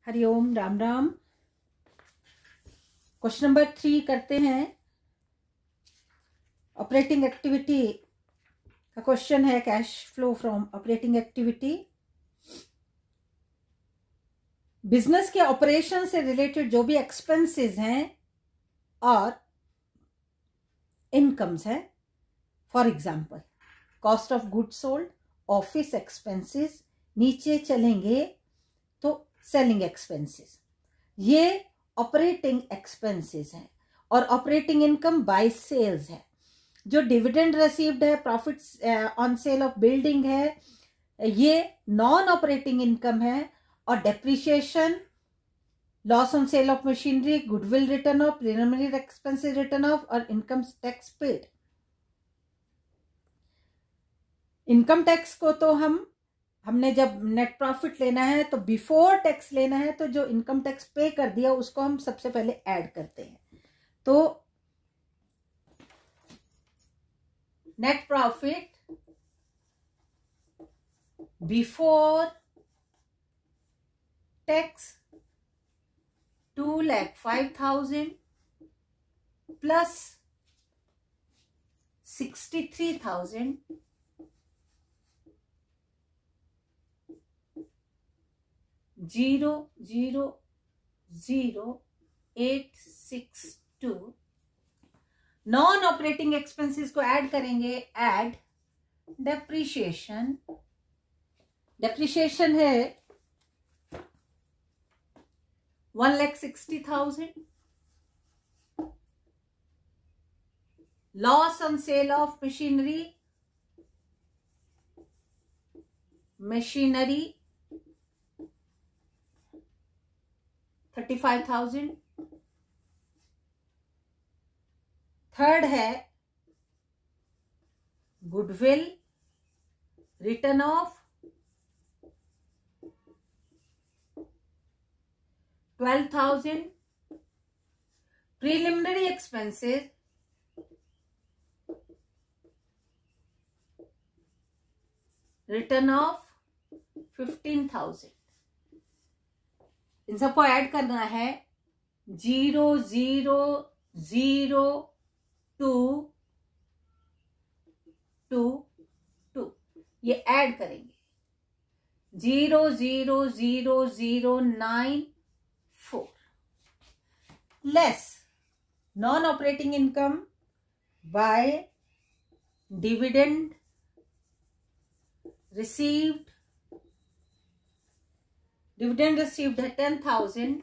Hariom, Ram Ram. Question number 3 करते हैं। Operating activity का क्वेश्चन है, cash flow from operating activity. Business के ऑपरेशन से रिलेटेड जो भी एक्सपेंसेस हैं और इनकम्स हैं, for example cost of goods sold, office expenses, नीचे चलेंगे तो सेलिंग एक्सपेंसेस, ये ऑपरेटिंग एक्सपेंसेस हैं। और ऑपरेटिंग इनकम बाय सेल्स है। जो डिविडेंड रिसीव्ड है, profits on sale of building है, ये नॉन ऑपरेटिंग इनकम है। और depreciation, loss on sale of machinery, goodwill written off, preliminary expenses written off और income tax paid. Income tax को तो हमने जब नेट प्रॉफिट लेना है तो बिफोर टैक्स लेना है, तो जो इनकम टैक्स पे कर दिया उसको हम सबसे पहले ऐड करते हैं। तो net profit before tax 2,05,000 plus 63,000 0,0,0,862। Non operating expenses को ऐड करेंगे। ऐड डेप्रिसिएशन, डेप्रिसिएशन है 1,60,000। Loss on sale of machinery 35,000। Third है goodwill written off 12,000। Preliminary expenses written off 15,000। इन सबको ऐड करना है। 0,0,0,2,2,2 ये ऐड करेंगे। 0,0,0,094 less non operating income by dividend received. Dividend received है 10,000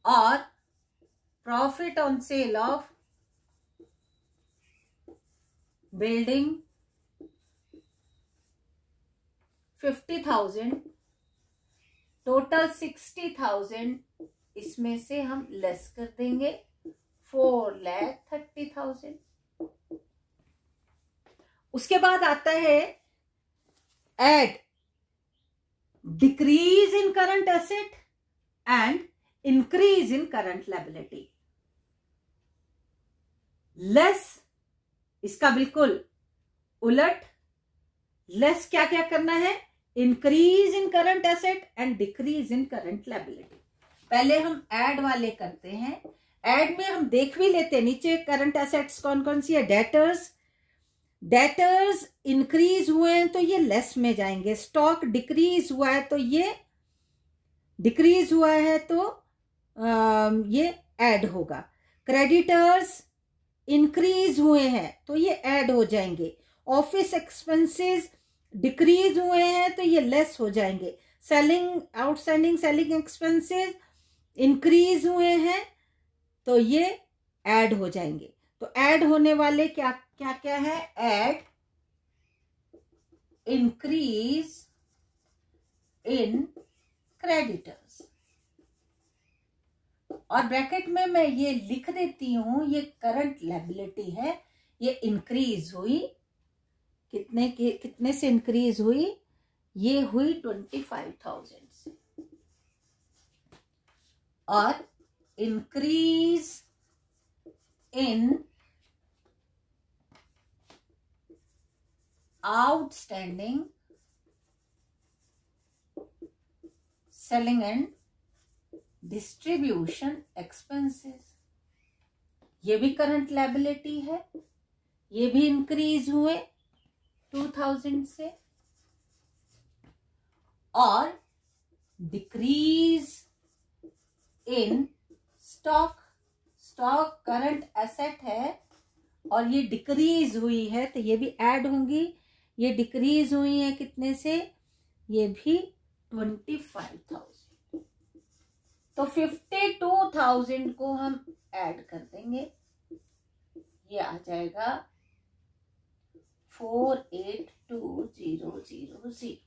और profit on sale of building 50,000। Total 60,000 इसमें से हम लेस कर देंगे 4,30,000। उसके बाद आता है add decrease in current asset and increase in current liability. Less इसका बिल्कुल उलट। लेस क्या क्या करना है? Increase in current asset and decrease in current liability. पहले हम ऐड वाले करते हैं। ऐड में हम देख भी लेते हैं नीचे करंट एसेट्स कौन कौन सी है। डेटर्स इंक्रीज हुए हैं तो ये लेस में जाएंगे। स्टॉक डिक्रीज हुआ है तो ये डिक्रीज हुआ है तो ये ऐड होगा। क्रेडिटर्स इंक्रीज हुए हैं तो ये ऐड हो जाएंगे। ऑफिस एक्सपेंसेस डिक्रीज हुए हैं तो ये लेस हो जाएंगे। आउटस्टैंडिंग सेलिंग एक्सपेंसेस इंक्रीज हुए हैं तो ये ऐड हो जाएंगे। तो ऐड होने वाले क्या क्या क्या है? Add increase in creditors. और ब्रैकेट में मैं ये लिख देती हूं, ये करंट लायबिलिटी है, ये इंक्रीज हुई। कितने से इंक्रीज हुई? ये हुई 25,000 से। और increase in outstanding selling and distribution expenses, ये भी करंट लायबिलिटी है, ये भी इंक्रीज हुए 2000 से। और decrease in stock, stock current asset है और ये डिक्रीज हुई है तो ये भी ऐड होंगी। ये डिक्रीज हुई है कितने से, ये भी 25,000, तो 52,000 को हम ऐड कर देंगे, ये आ जाएगा 482,000।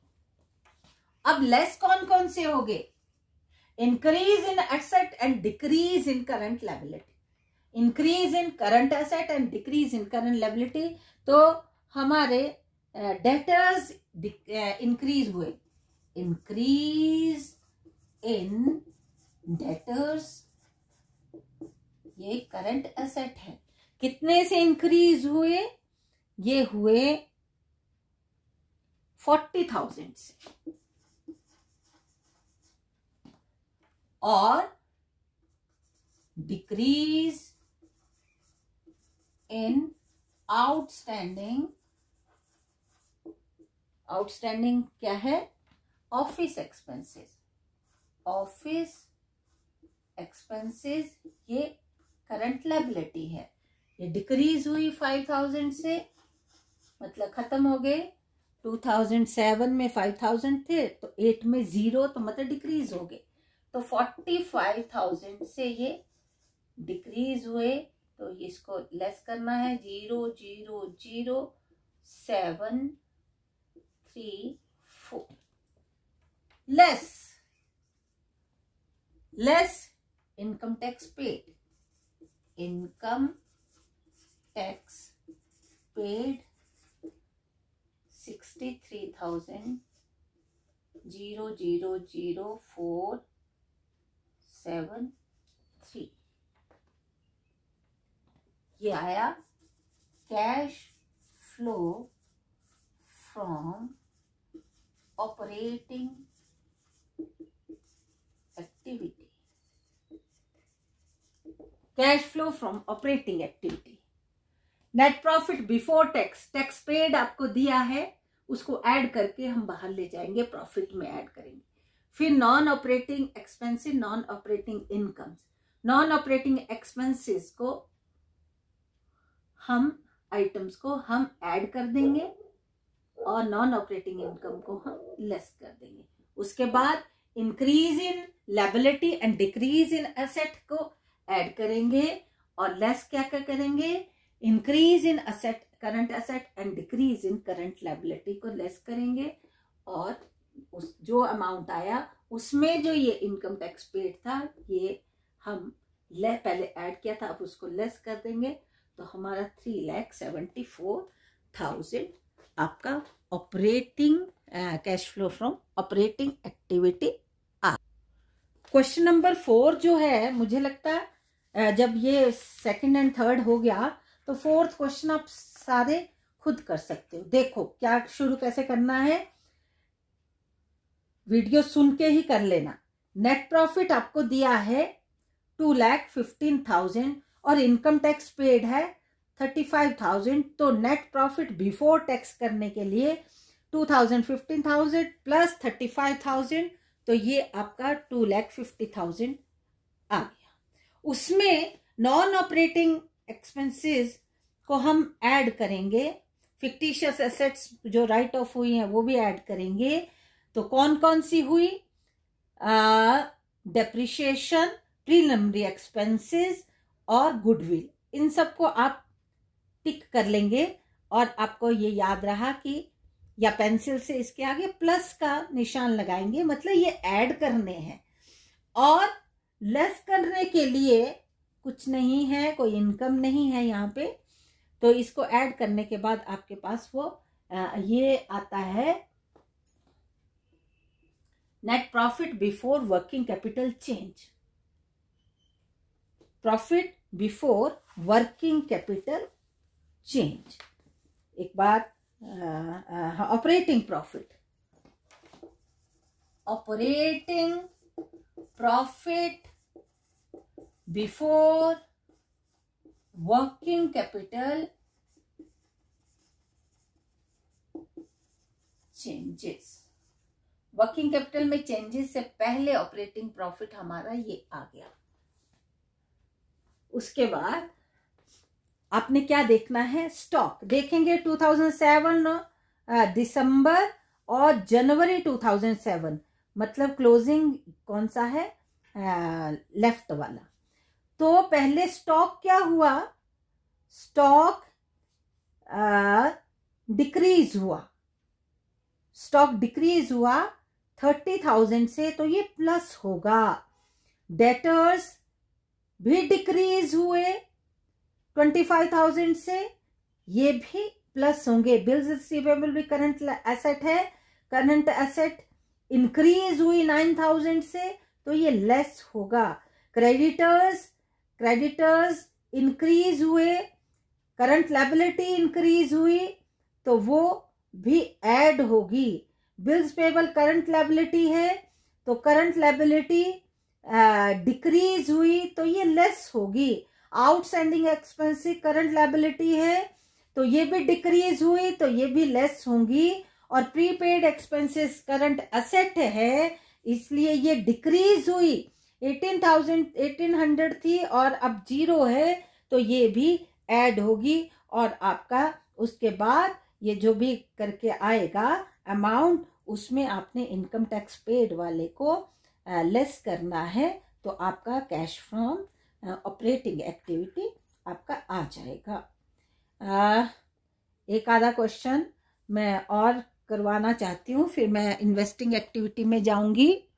अब लेस कौन कौन से हो गए, increase in asset and decrease in current liability, increase in current asset and decrease in current liability. तो हमारे डेटर्स इंक्रीज हुए, इंक्रीज इन डेटर्स, ये करंट एसेट है, कितने से इंक्रीज हुए, ये हुए 40,000 से। और डिक्रीज इन आउटस्टैंडिंग, आउटस्टैंडिंग क्या है, ऑफिस एक्सपेंसेस, ऑफिस एक्सपेंसेस ये करंट लायबिलिटी है, ये डिक्रीज हुई 5,000 से, मतलब खत्म हो गए। 2007 में 5,000 थे तो 8 में 0, तो मतलब डिक्रीज हो गए, तो 45,000 से ये डिक्रीज हुए। तो इसको लेस करना है, 0,00734 less, less income tax paid, income tax paid 63,000,00473, ये आया cash flow from operating activity, cash flow from operating activity. Net profit before tax, tax paid आपको दिया है, उसको ऐड करके हम बाहर ले जाएंगे, प्रॉफिट में ऐड करेंगे। फिर non operating expenses, non operating incomes, non operating expenses को हम आइटम्स को हम ऐड कर देंगे और नॉन ऑपरेटिंग इनकम को हम लेस कर देंगे। उसके बाद increase in liability and decrease in asset को ऐड करेंगे और लेस क्या क्या करेंगे, increase in asset, current asset and decrease in current liability को लेस करेंगे। और उस जो अमाउंट आया उसमें जो ये इनकम टैक्स पेड था ये हम पहले ऐड किया था, अब उसको लेस कर देंगे, तो हमारा 3,74,000 आपका operating cash flow from operating activity आ। क्वेश्चन नंबर 4 जो है, मुझे लगता है जब ये सेकंड एंड थर्ड हो गया तो फोर्थ क्वेश्चन आप सारे खुद कर सकते हो। देखो क्या शुरू कैसे करना है, वीडियो सुन के ही कर लेना। नेट प्रॉफिट आपको दिया है 2,15,000 और इनकम टैक्स पेड है 35,000, तो नेट प्रॉफिट बिफोर टैक्स करने के लिए 2,15,000 प्लस 35,000, तो ये आपका 2,50,000 आ गया। उसमें नॉन ऑपरेटिंग एक्सपेंसेस को हम ऐड करेंगे, फिक्टिशियस एसेट्स जो राइट ऑफ हुई हैं वो भी ऐड करेंगे। तो कौन कौन सी हुई, डेप्रिशिएशन, प्रीलिमिनरी एक्सपेंसेस और गुडविल, इन सबको आप टिक कर लेंगे। और आपको ये याद रहा कि या पेंसिल से इसके आगे प्लस का निशान लगाएंगे, मतलब ये ऐड करने हैं। और लेस करने के लिए कुछ नहीं है, कोई इनकम नहीं है यहाँ पे, तो इसको ऐड करने के बाद आपके पास वो ये आता है net profit before working capital change, profit before working capital change. एक बार operating profit, operating profit before working capital changes. Working capital में चेंजेस से पहले ऑपरेटिंग प्रॉफिट हमारा ये आ गया। उसके बाद आपने क्या देखना है, स्टॉक देखेंगे 2007 दिसंबर और जनवरी 2007, मतलब क्लोजिंग कौन सा है, लेफ्ट वाला। तो पहले स्टॉक क्या हुआ, स्टॉक डिक्रीज हुआ, स्टॉक डिक्रीज हुआ 30,000 से, तो ये प्लस होगा। डेटर्स भी डिक्रीज हुए 25,000 से, ये भी प्लस होंगे। बिल्स रिसीवेबल भी करंट एसेट है, करंट एसेट इंक्रीज हुई 9,000 से, तो ये लेस होगा। क्रेडिटर्स इंक्रीज हुए, करंट लायबिलिटी इंक्रीज हुई, तो वो भी ऐड होगी। बिल्स पेबल करंट लायबिलिटी है, तो करंट लायबिलिटी डिक्रीज हुई, तो ये लेस होगी। आउटस्टैंडिंग एक्सपेंसिव करंट लायबिलिटी है, तो ये भी डिक्रीज हुई, तो ये भी लेस होंगी। और प्रीपेड एक्सपेंसेस करंट एसेट है, इसलिए ये डिक्रीज हुई, 1800 थी और अब 0 है, तो ये भी ऐड होगी। और आपका उसके बाद ये जो भी करके आएगा अमाउंट, उसमें आपने इनकम टैक्स पेड वाले को लेस करना है, तो आपका कैश फ्रॉम ऑपरेटिंग एक्टिविटी आपका आ जाएगा। एक आधा क्वेश्चन मैं और करवाना चाहती हूँ, फिर मैं इन्वेस्टिंग एक्टिविटी में जाऊंगी।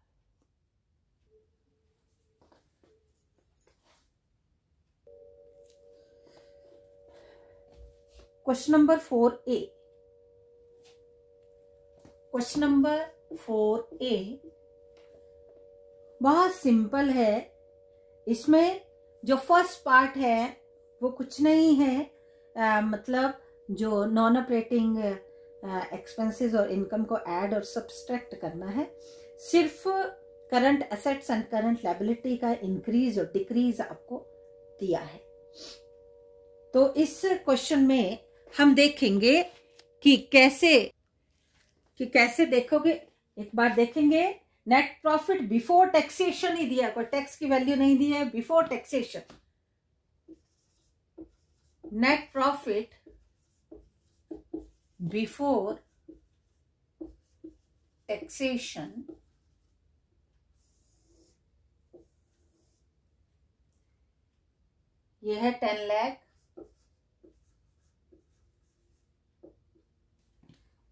Question number 4A। Question number 4A बहुत सिंपल है। इसमें जो फर्स्ट पार्ट है वो कुछ नहीं है, मतलब जो नॉन ऑपरेटिंग एक्सपेंसेस और इनकम को ऐड और सब्सट्रैक्ट करना है। सिर्फ current assets and current liability का इंक्रीज और डिक्रीज आपको दिया है। तो इस क्वेश्चन में हम देखेंगे कि कैसे देखोगे, एक बार देखेंगे। नेट प्रॉफिट बिफोर टैक्सेशन ही दिया, कोई टैक्स की वैल्यू नहीं दी है। Before taxation net profit before taxation ये है 10 लाख।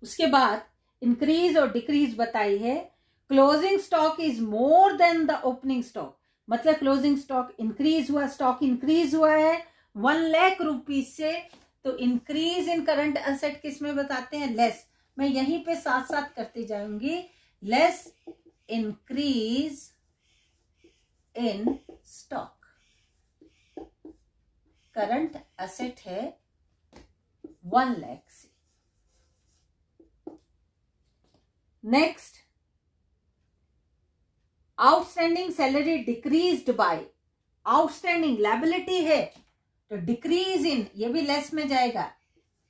उसके बाद इंक्रीज और डिक्रीज बताई है। Closing stock is more than the opening stock, मतलब क्लोजिंग स्टॉक इंक्रीज हुआ, स्टॉक इंक्रीज हुआ है 1 लाख रुपीज से, तो इंक्रीज इन करंट एसेट किस में बताते हैं, लेस। मैं यहीं पे साथ साथ करती जाऊंगी। Less increase in stock, current asset है 1 लाख से। Next, outstanding salary decreased bye, outstanding liability है तो डिक्रीज इन, ये भी लेस में जाएगा,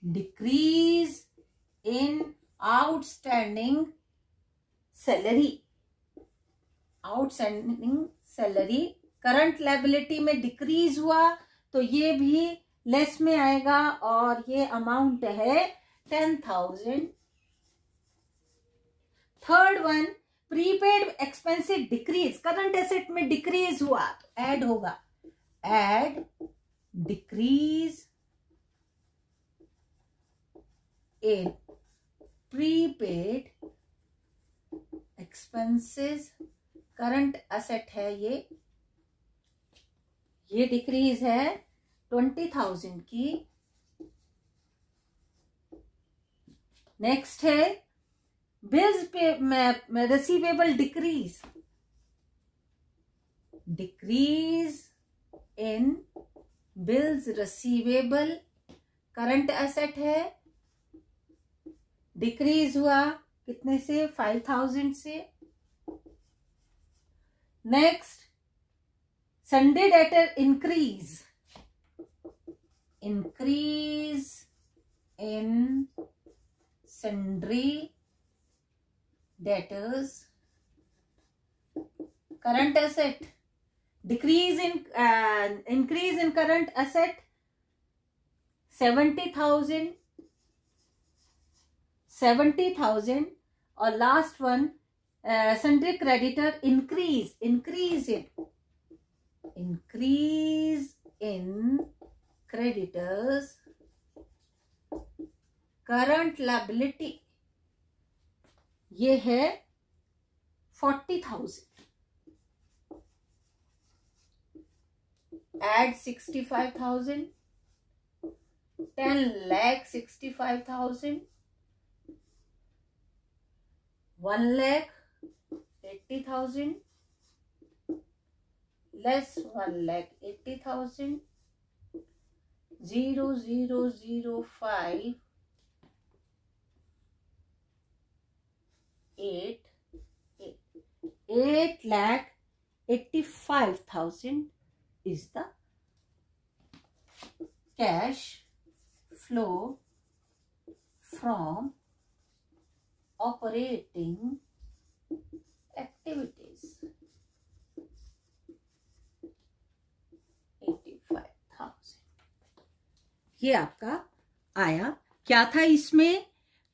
decrease in outstanding salary. Outstanding salary current liability में डिक्रीज हुआ, तो ये भी लेस में आएगा और ये अमाउंट है 10,000। Third one, prepaid expensive decrease, current asset में डिक्रीज हुआ तो ऐड होगा, ऐड डिक्रीज इन प्रीपेड एक्सपेंसेस, करंट एसेट है ये डिक्रीज है 20,000 की। नेक्स्ट है बिल्स पे receivable decrease, decrease in bills receivable, current asset है, डिक्रीज हुआ कितने से, 5,000 से। Next Sunday debtor increase in sundry debtors. Current asset increase in current asset 70,000 or last one sundry creditor increase in creditors current liability, ये है 40,000. add 65,000, 10,65,000, 1,80,000 less 1,80,000, 0,005 8,85,000 is the cash flow from operating activities. 85,000 ये आपका आया। क्या था इसमें?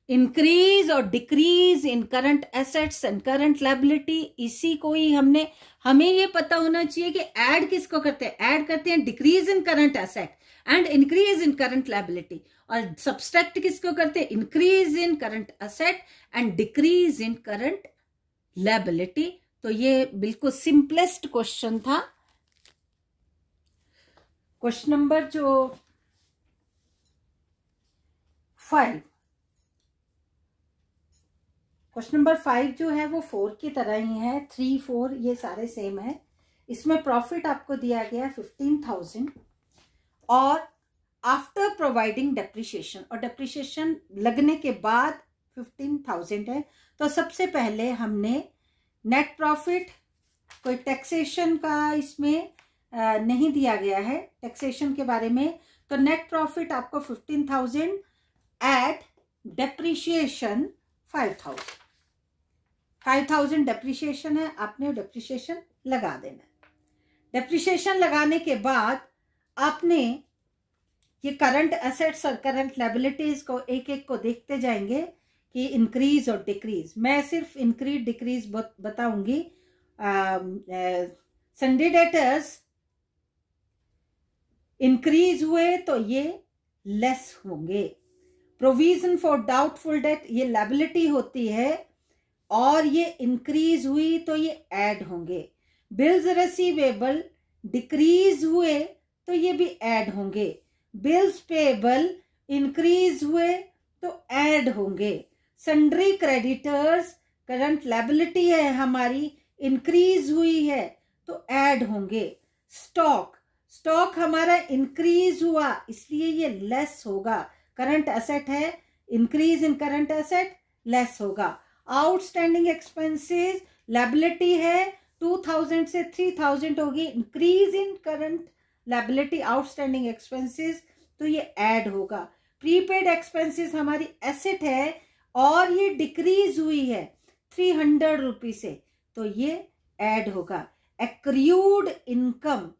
Increase और decrease in current assets and current liability. इसी को ही हमें ये पता होना चाहिए कि ऐड किसको करते हैं? ऐड करते हैं decrease in current asset and increase in current liability, और सब्सट्रैक्ट किसको करते हैं? Increase in current asset and decrease in current liability. तो ये बिल्कुल सिंपलेस्ट क्वेश्चन था। क्वेश्चन नंबर जो 5, क्वेश्चन नंबर 5 जो है वो 4 की तरह ही है। 3, 4 ये सारे सेम है। इसमें प्रॉफिट आपको दिया गया 15,000 और आफ्टर प्रोवाइडिंग डेप्रिसिएशन, और डेप्रिसिएशन लगने के बाद 15,000 है। तो सबसे पहले हमने नेट प्रॉफिट, कोई टैक्सेशन का इसमें नहीं दिया गया है टैक्सेशन के बारे में, तो नेट प्रॉफिट आपको 15,000 एट डेप्रिसिएशन 5,000 डेप्रिसिएशन है, आपने डेप्रिसिएशन लगा देना है। डेप्रिसिएशन लगाने के बाद आपने ये करंट एसेट्स और करंट लायबिलिटीज को एक एक को देखते जाएंगे कि इंक्रीज और डिक्रीज। मैं सिर्फ इंक्रीज डिक्रीज बताऊंगी। सन्डे डेटर्स इंक्रीज हुए तो ये लेस होंगे। प्रोविजन फॉर डाउटफुल डेट ये लायबिलिटी होती है और ये इंक्रीज हुई तो ये ऐड होंगे। बिल्स रिसीवेबल डिक्रीज हुए तो ये भी ऐड होंगे। बिल्स पेएबल इंक्रीज हुए तो ऐड होंगे। सन्ड्री क्रेडिटर्स करंट लायबिलिटी है हमारी, इंक्रीज हुई है तो ऐड होंगे। स्टॉक हमारा इंक्रीज हुआ इसलिए ये लेस होगा। करंट एसेट है, increase in current asset less होगा। आउटस्टैंडिंग एक्सपेंसेस लायबिलिटी है 2,000 से 3,000 होगी, increase in current liability outstanding expenses तो ये ऐड होगा। प्रीपेड एक्सपेंसेस हमारी एसेट है और ये डिक्रीज हुई है 300 रुपये से तो ये ऐड होगा। एक्रूड इनकम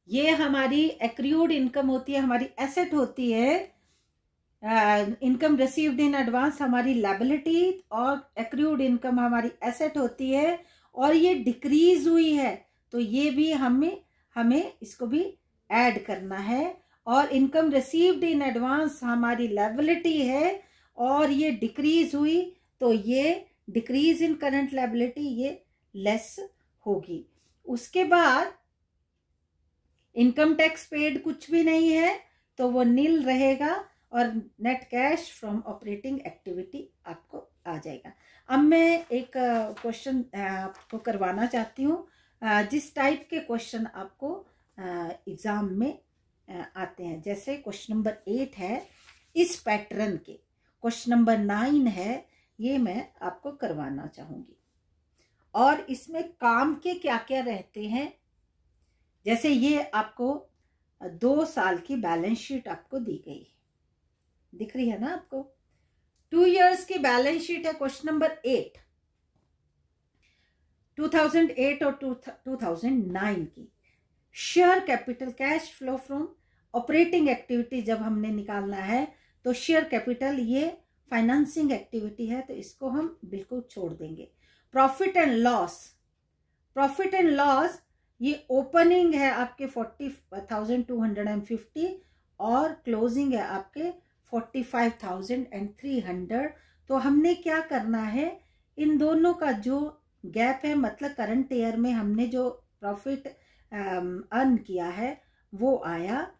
ये हमारी एक्रूड इनकम होती है, हमारी एसेट होती है। इनकम रिसीव्ड इन एडवांस हमारी लायबिलिटी और एक्रूड इनकम हमारी एसेट होती है, और ये डिक्रीज हुई है तो ये भी हमें इसको भी ऐड करना है। और इनकम रिसीव्ड इन एडवांस हमारी लायबिलिटी है और ये डिक्रीज हुई तो ये डिक्रीज इन करंट लायबिलिटी ये लेस होगी। उसके बाद इनकम टैक्स पेड कुछ भी नहीं है तो वो नील रहेगा और net cash from operating activity आपको आ जाएगा। अब मैं एक क्वेश्चन आपको करवाना चाहती हूँ। जिस टाइप के क्वेश्चन आपको एग्जाम में आते हैं, जैसे क्वेश्चन नंबर 8 है इस पैटर्न के, क्वेश्चन नंबर 9 है, ये मैं आपको करवाना चाहूंगी। और इसमें काम के क्या क्या रहते हैं। जैसे ये आपको 2 साल की बैलेंस शीट आपको दी गई है, दिख रही है ना आपको। 2 years की बैलेंस शीट है। क्वेश्चन नंबर 8 2008 और 2009 की। Share capital, cash flow from operating activity जब हमने निकालना है तो शेयर कैपिटल ये फाइनेंसिंग एक्टिविटी है, तो इसको हम बिल्कुल छोड़ देंगे। Profit and loss, profit and loss ये ओपनिंग है आपके 40,250 और क्लोजिंग है आपके 45,300। तो हमने क्या करना है, इन दोनों का जो गैप है, मतलब करंट ईयर में हमने जो प्रॉफिट अर्न किया है वो आया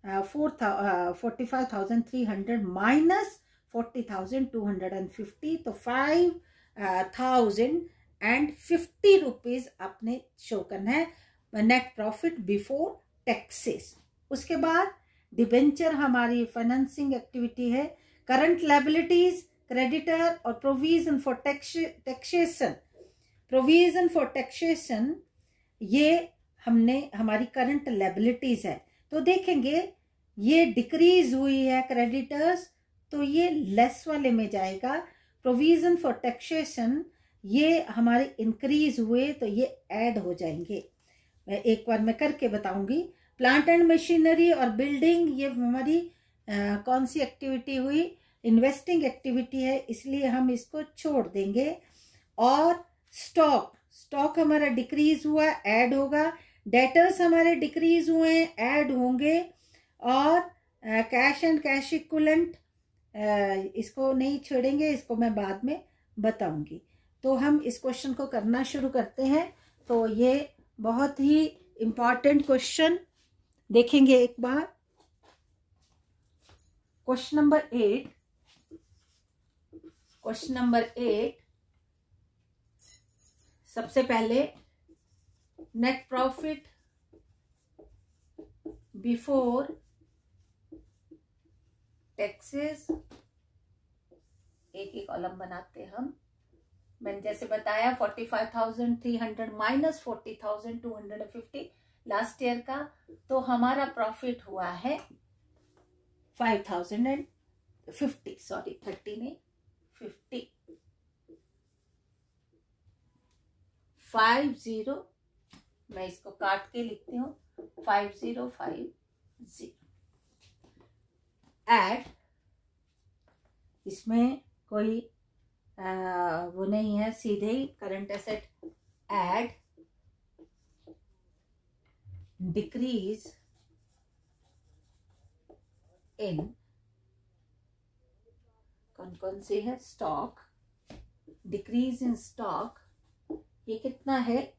45,300 माइनस 40,250, तो 5,050 रुपीज आपने शो करना है नेट प्रॉफिट बिफोर टैक्सेस। उसके बाद डिबेंचर हमारी फाइनेंसिंग एक्टिविटी है। करंट लायबिलिटीज, क्रेडिटर और provision for taxation, provision for taxation ये हमने हमारी करंट लायबिलिटीज है। तो देखेंगे ये डिक्रीज हुई है क्रेडिटर्स, तो ये लेस वाले में जाएगा। प्रोविजन फॉर टैक्सेशन ये हमारे इंक्रीज हुए, तो ये ऐड हो जाएंगे। एक बार मैं करके बताऊंगी। प्लांट एंड मशीनरी और बिल्डिंग ये हमारी कौन सी एक्टिविटी हुई, इन्वेस्टिंग एक्टिविटी है, इसलिए हम इसको छोड़ देंगे। और स्टॉक, स्टॉक हमारा डिक्रीज हुआ, ऐड होगा। डेटर्स हमारे डिक्रीज हुए हैं, ऐड होंगे। और कैश एंड कैश इक्विवेलेंट इसको नहीं छोड़ेंगे, इसको मैं बाद में बताऊंगी। तो हम इस क्वेश्चन को करना शुरू करते हैं। तो ये बहुत ही इंपॉर्टेंट क्वेश्चन देखेंगे एक बार। क्वेश्चन नंबर 8, क्वेश्चन नंबर 8 सबसे पहले नेट प्रॉफिट बिफोर टैक्सेस, एक एक कॉलम बनाते हैं हम। मैंने जैसे बताया 45,300 माइनस 40,250 लास्ट ईयर का, तो हमारा प्रॉफिट हुआ है 5,050, सॉरी 30 नहीं 50, 50, मैं इसको काट के लिखती हूँ 5050। ऐड, इसमें कोई वो नहीं है, सीधे ही current asset add. Decrease in, कौन कौन सी है, स्टॉक, डिक्रीज इन स्टॉक, ये कितना है,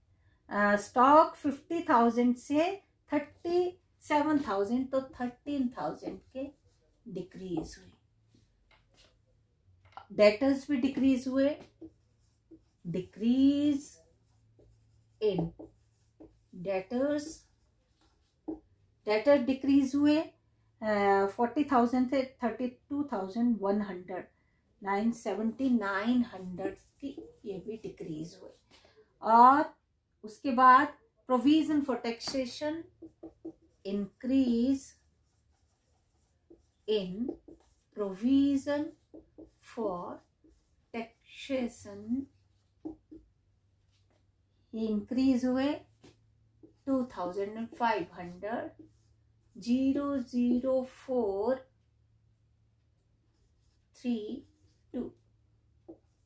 स्टॉक 50,000 से 37,000, तो 13,000 के डिक्रीज हुई। डेटर्स भी डिक्रीज हुए, decrease in debtors, debtor decrease हुए 40,000 से 32,100, 979 की ये भी डिक्रीज हुए। और उसके बाद provision for taxation, increase in provision for taxation, ये इंक्रीज हुए 2,500, 00432,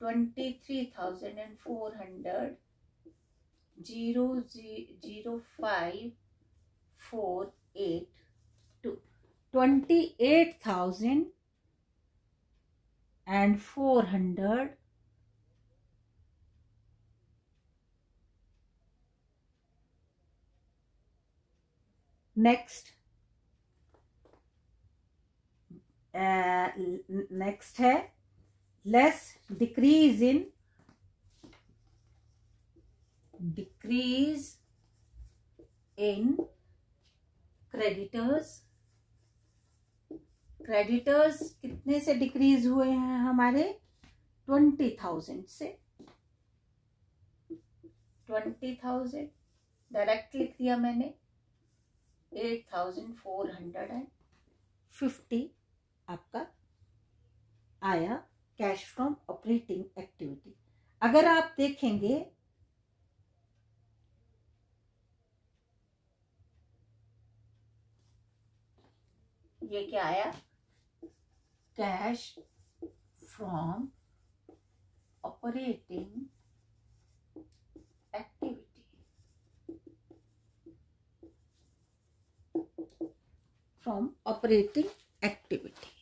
23,400, 00548, 28,400, नेक्स्ट नेक्स्ट है less, decrease in creditors, creditors कितने से डिक्रीज हुए हैं हमारे 20,000 से, 20,000 डायरेक्ट लिख दिया मैंने, 8,450 आपका आया कैश फ्रॉम ऑपरेटिंग एक्टिविटी। अगर आप देखेंगे ये क्या आया, cash from operating activity, from operating activity.